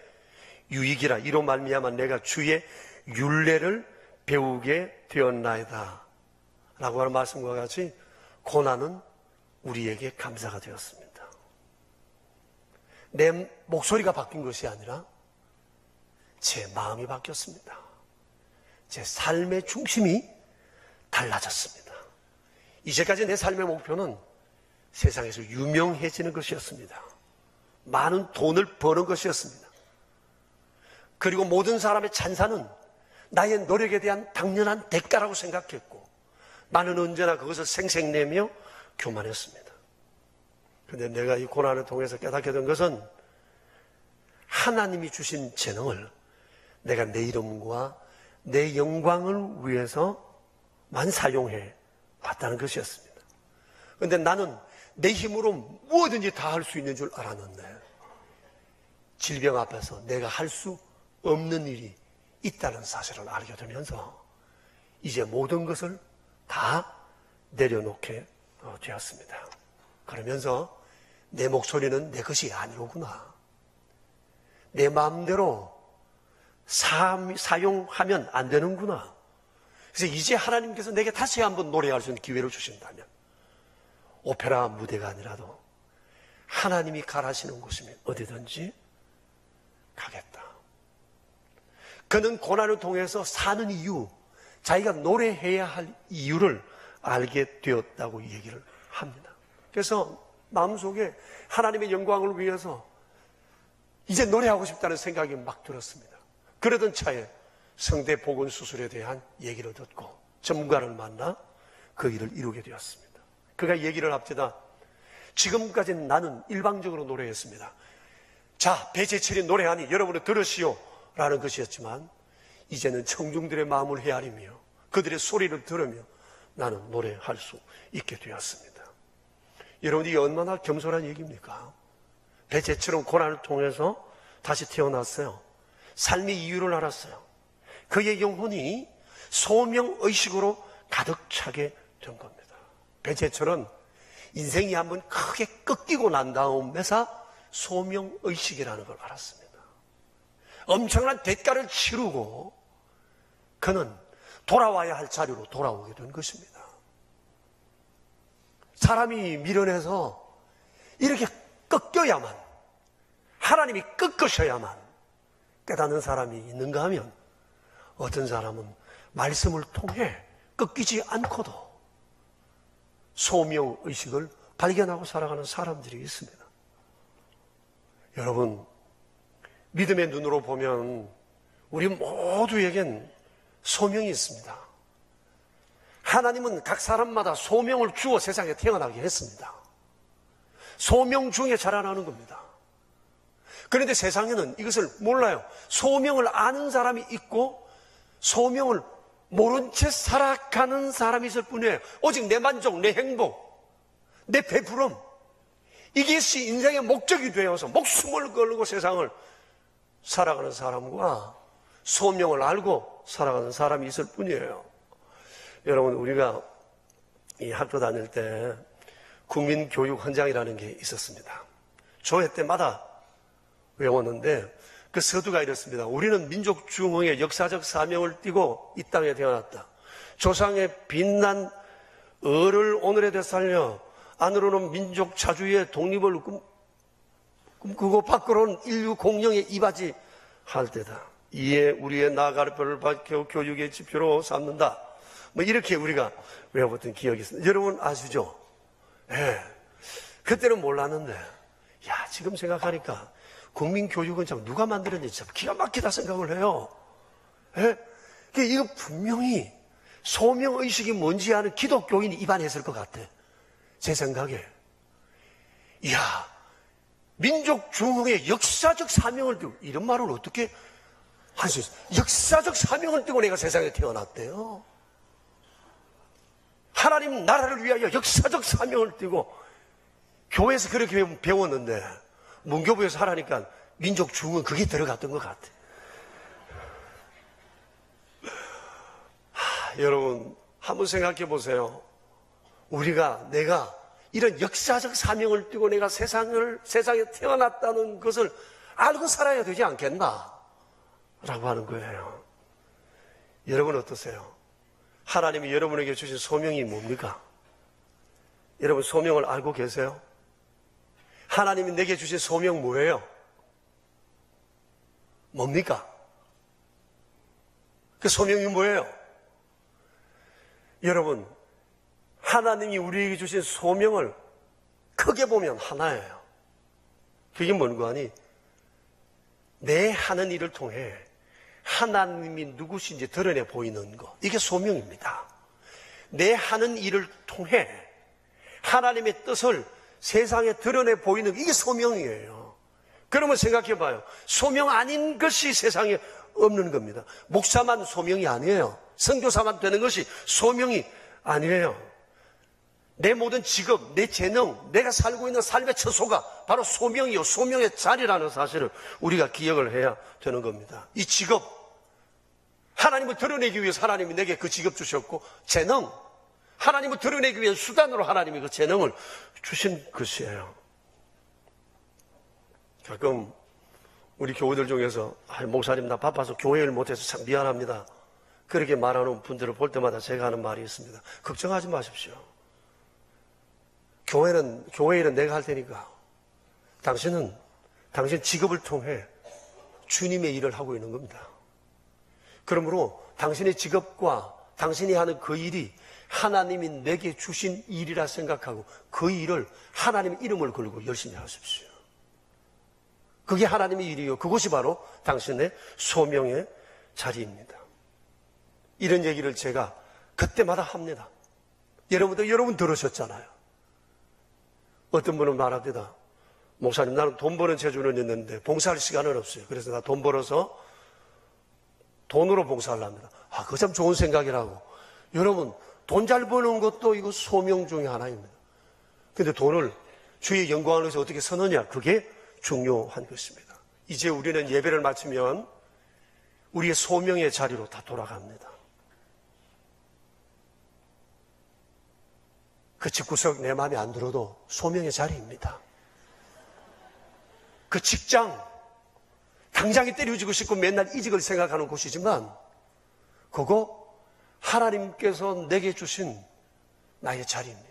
유익이라 이로 말미암아 내가 주의 율례를 배우게 되었나이다 라고 하는 말씀과 같이 고난은 우리에게 감사가 되었습니다. 내 목소리가 바뀐 것이 아니라 제 마음이 바뀌었습니다. 제 삶의 중심이 달라졌습니다. 이제까지 내 삶의 목표는 세상에서 유명해지는 것이었습니다. 많은 돈을 버는 것이었습니다. 그리고 모든 사람의 찬사는 나의 노력에 대한 당연한 대가라고 생각했고 나는 언제나 그것을 생색내며 교만했습니다. 그런데 내가 이 고난을 통해서 깨닫게 된 것은 하나님이 주신 재능을 내가 내 이름과 내 영광을 위해서만 사용해 왔다는 것이었습니다. 그런데 나는 내 힘으로 무엇든지 다 할 수 있는 줄 알았는데 질병 앞에서 내가 할 수 없는 일이 있다는 사실을 알게 되면서 이제 모든 것을 다 내려놓게 되었습니다. 그러면서 내 목소리는 내 것이 아니로구나. 내 마음대로 사용하면 안 되는구나. 그래서 이제 하나님께서 내게 다시 한번 노래할 수 있는 기회를 주신다면 오페라 무대가 아니라도 하나님이 가라시는 곳이면 어디든지 가겠다. 그는 고난을 통해서 사는 이유, 자기가 노래해야 할 이유를 알게 되었다고 얘기를 합니다. 그래서 마음속에 하나님의 영광을 위해서 이제 노래하고 싶다는 생각이 막 들었습니다. 그러던 차에 성대 복원 수술에 대한 얘기를 듣고 전문가를 만나 그 일을 이루게 되었습니다. 그가 얘기를 합니다. 지금까지는 나는 일방적으로 노래했습니다. 자, 배재철이 노래하니 여러분은 들으시오 라는 것이었지만 이제는 청중들의 마음을 헤아리며 그들의 소리를 들으며 나는 노래할 수 있게 되었습니다. 여러분, 이게 얼마나 겸손한 얘기입니까? 배제처럼 고난을 통해서 다시 태어났어요. 삶의 이유를 알았어요. 그의 영혼이 소명의식으로 가득 차게 된 겁니다. 배제처럼 인생이 한번 크게 꺾이고 난 다음에서 소명의식이라는 걸 알았습니다. 엄청난 대가를 치르고 그는 돌아와야 할 자리로 돌아오게 된 것입니다. 사람이 미련해서 이렇게 꺾여야만, 하나님이 꺾으셔야만 깨닫는 사람이 있는가 하면 어떤 사람은 말씀을 통해 꺾이지 않고도 소명의식을 발견하고 살아가는 사람들이 있습니다. 여러분, 믿음의 눈으로 보면 우리 모두에겐 소명이 있습니다. 하나님은 각 사람마다 소명을 주어 세상에 태어나게 했습니다. 소명 중에 자라나는 겁니다. 그런데 세상에는 이것을 몰라요. 소명을 아는 사람이 있고 소명을 모른 채 살아가는 사람이 있을 뿐이에요. 오직 내 만족, 내 행복, 내 배부름, 이것이 인생의 목적이 되어서 목숨을 걸고 세상을 살아가는 사람과 소명을 알고 살아가는 사람이 있을 뿐이에요. 여러분, 우리가 이 학교 다닐 때 국민교육헌장이라는 게 있었습니다. 조회 때마다 외웠는데 그 서두가 이렇습니다. 우리는 민족 중흥의 역사적 사명을 띠고 이 땅에 태어났다. 조상의 빛난 을을 오늘에 되살려 안으로는 민족 자주의 독립을 꿈꾸고 밖으로는 인류 공영에 이바지 할 때다. 이에 우리의 나아갈 뼈를 밝혀 교육의 지표로 삼는다. 뭐 이렇게 우리가 외워봤던 기억이 있습니다. 여러분 아시죠? 예. 그때는 몰랐는데, 야, 지금 생각하니까 국민교육은 참 누가 만들었는지 참 기가 막히다 생각을 해요. 예? 이거 분명히 소명의식이 뭔지 아는 기독교인이 입안했을 것 같아. 제 생각에. 이야, 민족 중흥의 역사적 사명을 띠고, 이런 말을 어떻게 할 수 있어요? 역사적 사명을 띠고 내가 세상에 태어났대요. 하나님 나라를 위하여 역사적 사명을 띠고, 교회에서 그렇게 배웠는데, 문교부에서 하라니까 민족 중흥 그게 들어갔던 것 같아. 여러분, 한번 생각해 보세요. 내가 이런 역사적 사명을 띠고 내가 세상에 태어났다는 것을 알고 살아야 되지 않겠나? 라고 하는 거예요. 여러분 어떠세요? 하나님이 여러분에게 주신 소명이 뭡니까? 여러분 소명을 알고 계세요? 하나님이 내게 주신 소명 뭐예요? 뭡니까? 그 소명이 뭐예요? 여러분, 하나님이 우리에게 주신 소명을 크게 보면 하나예요. 그게 뭔가 하니 내 하는 일을 통해 하나님이 누구신지 드러내 보이는 것, 이게 소명입니다. 내 하는 일을 통해 하나님의 뜻을 세상에 드러내 보이는 게 이게 소명이에요. 그러면 생각해 봐요. 소명 아닌 것이 세상에 없는 겁니다. 목사만 소명이 아니에요. 선교사만 되는 것이 소명이 아니에요. 내 모든 직업, 내 재능, 내가 살고 있는 삶의 처소가 바로 소명이요, 소명의 자리라는 사실을 우리가 기억을 해야 되는 겁니다. 이 직업, 하나님을 드러내기 위해서 하나님이 내게 그 직업 주셨고, 재능, 하나님을 드러내기 위한 수단으로 하나님이 그 재능을 주신 것이에요. 가끔 우리 교우들 중에서 목사님 나 바빠서 교회를 못해서 참 미안합니다, 그렇게 말하는 분들을 볼 때마다 제가 하는 말이 있습니다. 걱정하지 마십시오. 교회 일은 내가 할 테니까 당신 직업을 통해 주님의 일을 하고 있는 겁니다. 그러므로 당신의 직업과 당신이 하는 그 일이 하나님이 내게 주신 일이라 생각하고 그 일을 하나님의 이름을 걸고 열심히 하십시오. 그게 하나님의 일이요, 그것이 바로 당신의 소명의 자리입니다. 이런 얘기를 제가 그때마다 합니다. 여러분 들으셨잖아요. 어떤 분은 말합니다. 목사님, 나는 돈 버는 재주는 있는데 봉사할 시간은 없어요. 그래서 나 돈 벌어서 돈으로 봉사를 합니다. 그거 참 좋은 생각이라고. 여러분, 돈 잘 버는 것도 이거 소명 중에 하나입니다. 근데 돈을 주의 영광을 위해서 어떻게 쓰느냐, 그게 중요한 것입니다. 이제 우리는 예배를 마치면 우리의 소명의 자리로 다 돌아갑니다. 그 집구석 내 마음에 안 들어도 소명의 자리입니다. 그 직장, 당장에 때려주고 싶고 맨날 이직을 생각하는 곳이지만 그거 하나님께서 내게 주신 나의 자리입니다.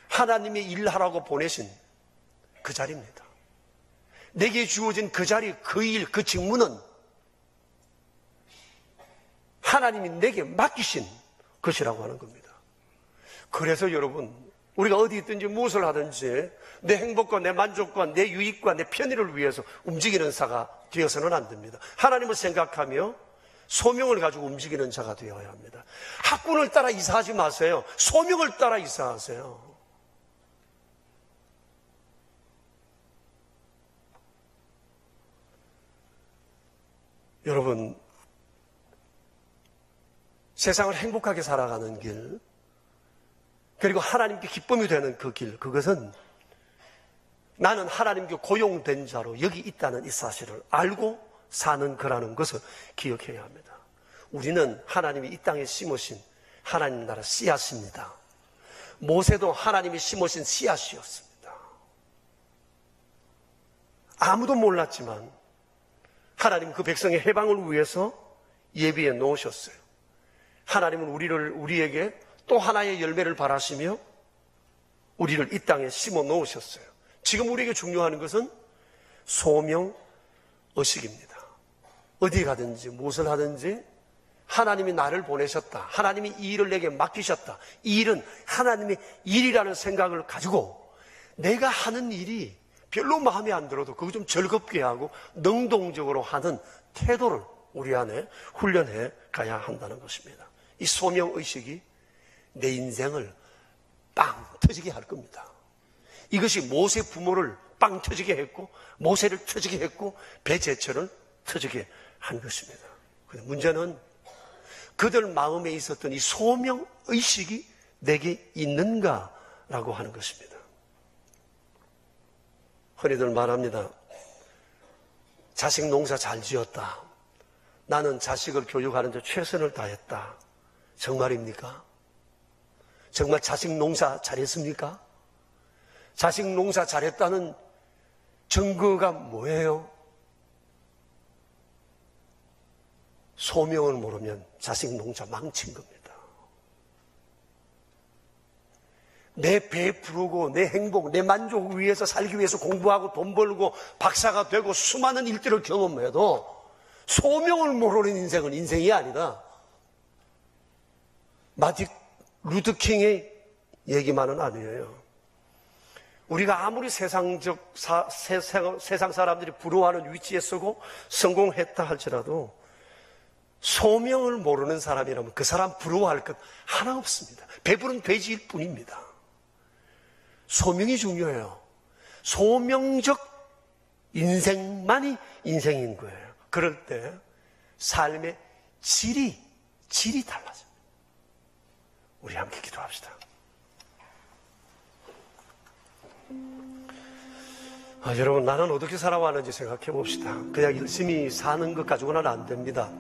하나님이 일하라고 보내신 그 자리입니다. 내게 주어진 그 자리, 그 일, 그 직무는 하나님이 내게 맡기신 것이라고 하는 겁니다. 그래서 여러분, 우리가 어디 있든지 무엇을 하든지 내 행복과 내 만족과 내 유익과 내 편의를 위해서 움직이는 자가 되어서는 안 됩니다. 하나님을 생각하며 소명을 가지고 움직이는 자가 되어야 합니다. 학군을 따라 이사하지 마세요. 소명을 따라 이사하세요. 여러분, 세상을 행복하게 살아가는 길, 그리고 하나님께 기쁨이 되는 그 길, 그것은 나는 하나님께 고용된 자로 여기 있다는 이 사실을 알고 사는 거라는 것을 기억해야 합니다. 우리는 하나님이 이 땅에 심으신 하나님 나라 씨앗입니다. 모세도 하나님이 심으신 씨앗이었습니다. 아무도 몰랐지만 하나님 그 백성의 해방을 위해서 예비해 놓으셨어요. 하나님은 우리에게 또 하나의 열매를 바라시며 우리를 이 땅에 심어 놓으셨어요. 지금 우리에게 중요한 것은 소명의식입니다. 어디 가든지 무엇을 하든지 하나님이 나를 보내셨다. 하나님이 이 일을 내게 맡기셨다. 이 일은 하나님의 일이라는 생각을 가지고 내가 하는 일이 별로 마음에 안 들어도 그거 좀 즐겁게 하고 능동적으로 하는 태도를 우리 안에 훈련해 가야 한다는 것입니다. 이 소명의식이 내 인생을 빵 터지게 할 겁니다. 이것이 모세 부모를 빵 터지게 했고 모세를 터지게 했고 배제철을 터지게 한 것입니다. 문제는 그들 마음에 있었던 이 소명의식이 내게 있는가라고 하는 것입니다. 흔히들 말합니다. 자식 농사 잘 지었다. 나는 자식을 교육하는 데 최선을 다했다. 정말입니까? 정말 자식 농사 잘했습니까? 자식 농사 잘했다는 증거가 뭐예요? 소명을 모르면 자식 농사 망친 겁니다. 내 배 부르고 내 행복, 내 만족을 위해서 살기 위해서 공부하고 돈 벌고 박사가 되고 수많은 일들을 경험해도 소명을 모르는 인생은 인생이 아니다. 마틴 루터 킹의 얘기만은 아니에요. 우리가 아무리 세상 사람들이 부러워하는 위치에 서고 성공했다 할지라도 소명을 모르는 사람이라면 그 사람 부러워할 것 하나 없습니다. 배부른 돼지일 뿐입니다. 소명이 중요해요. 소명적 인생만이 인생인 거예요. 그럴 때 삶의 질이 달라져요. 우리 함께 기도합시다. 여러분, 나는 어떻게 살아왔는지 생각해 봅시다. 그냥 열심히 사는 것 가지고는 안 됩니다.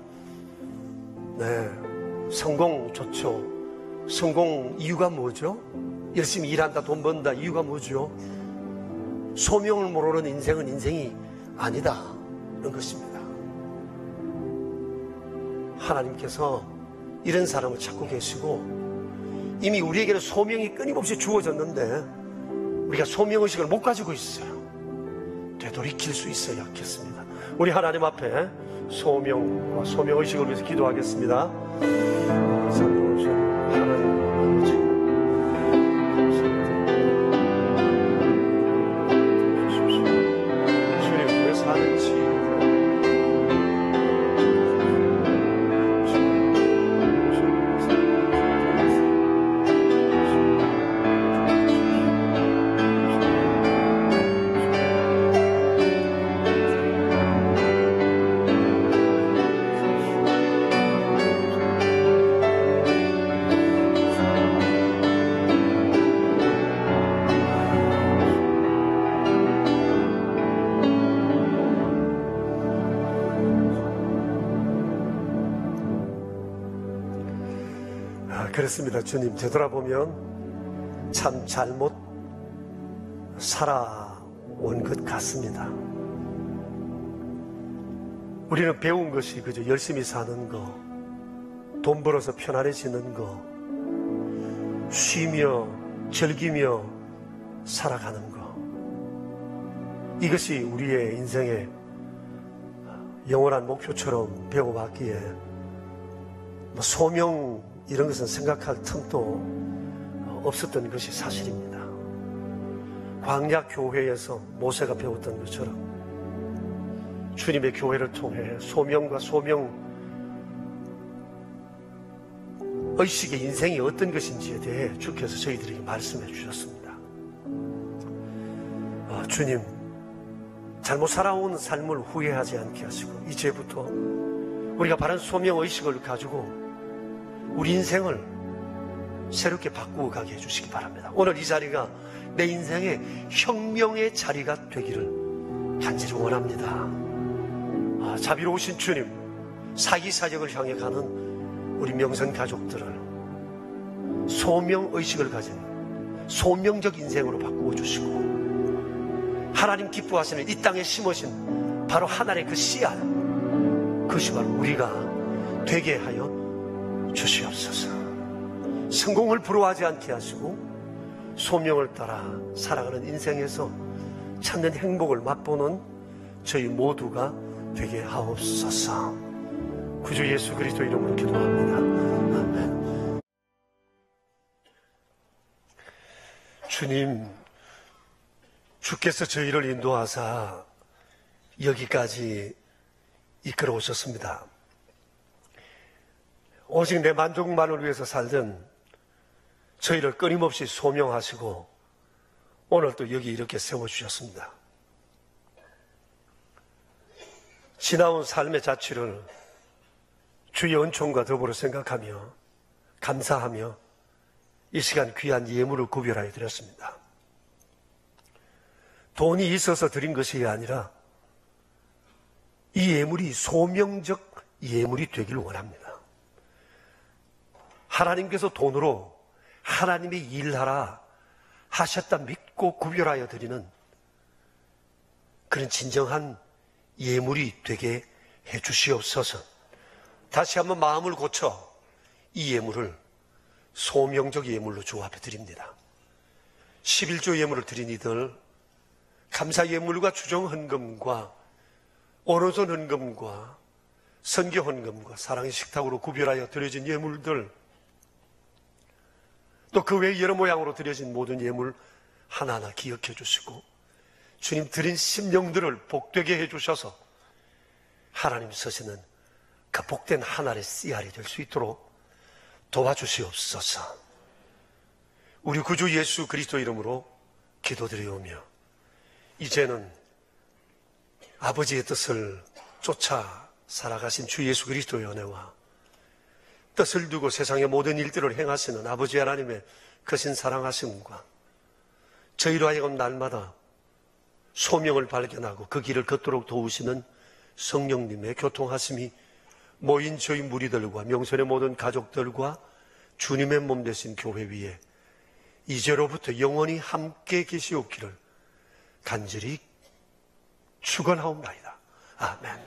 네, 성공 좋죠. 성공 이유가 뭐죠? 열심히 일한다, 돈 번다, 이유가 뭐죠? 소명을 모르는 인생은 인생이 아니다는 것입니다. 하나님께서 이런 사람을 찾고 계시고 이미 우리에게는 소명이 끊임없이 주어졌는데 우리가 소명의식을 못 가지고 있어요. 되돌이킬 수 있어야겠습니다. 우리 하나님 앞에 소명과 소명의식을 위해서 기도하겠습니다. 하나님 아버지, 주님 왜 사는지 그렇습니다. 주님, 되돌아보면 참 잘못 살아온 것 같습니다. 우리는 배운 것이 그저 열심히 사는 거, 돈 벌어서 편안해지는 거, 쉬며 즐기며 살아가는 거, 이것이 우리의 인생의 영원한 목표처럼 배워왔기에 소명 이런 것은 생각할 틈도 없었던 것이 사실입니다. 광야 교회에서 모세가 배웠던 것처럼 주님의 교회를 통해 소명과 소명 의식의 인생이 어떤 것인지에 대해 주께서 저희들에게 말씀해 주셨습니다. 주님, 잘못 살아온 삶을 후회하지 않게 하시고 이제부터 우리가 바른 소명 의식을 가지고 우리 인생을 새롭게 바꾸어 가게 해주시기 바랍니다. 오늘 이 자리가 내 인생의 혁명의 자리가 되기를 간절히 원합니다. 자비로우신 주님, 사기사역을 향해 가는 우리 명성 가족들을 소명의식을 가진 소명적 인생으로 바꾸어 주시고 하나님 기뻐하시는 이 땅에 심으신 바로 하나님의 그 씨앗, 그것이 바로 우리가 되게 하여 주시옵소서. 성공을 부러워하지 않게 하시고 소명을 따라 살아가는 인생에서 찾는 행복을 맛보는 저희 모두가 되게 하옵소서. 구주 예수 그리스도 이름으로 기도합니다. 아멘. 주님, 주께서 저희를 인도하사 여기까지 이끌어 오셨습니다. 오직 내 만족만을 위해서 살던 저희를 끊임없이 소명하시고 오늘 또 여기 이렇게 세워주셨습니다. 지나온 삶의 자취를 주의 은총과 더불어 생각하며 감사하며 이 시간 귀한 예물을 구별하여 드렸습니다. 돈이 있어서 드린 것이 아니라 이 예물이 소명적 예물이 되기를 원합니다. 하나님께서 돈으로 하나님의 일하라 하셨다 믿고 구별하여 드리는 그런 진정한 예물이 되게 해 주시옵소서. 다시 한번 마음을 고쳐 이 예물을 소명적 예물로 주 앞에 드립니다. 11조 예물을 드린 이들, 감사 예물과 주정 헌금과 오른손 헌금과 선교 헌금과 사랑의 식탁으로 구별하여 드려진 예물들, 또 그 외에 여러 모양으로 드려진 모든 예물 하나하나 기억해 주시고 주님 드린 심령들을 복되게 해 주셔서 하나님 쓰시는 그 복된 하나의 씨알이 될 수 있도록 도와주시옵소서. 우리 구주 예수 그리스도 이름으로 기도드리오며 이제는 아버지의 뜻을 쫓아 살아가신 주 예수 그리스도의 은혜와 뜻을 두고 세상의 모든 일들을 행하시는 아버지 하나님의 크신 사랑하심과 저희로 하여금 날마다 소명을 발견하고 그 길을 걷도록 도우시는 성령님의 교통하심이 모인 저희 무리들과 명선의 모든 가족들과 주님의 몸 되신 교회 위에 이제로부터 영원히 함께 계시옵기를 간절히 축원하옵나이다. 아멘.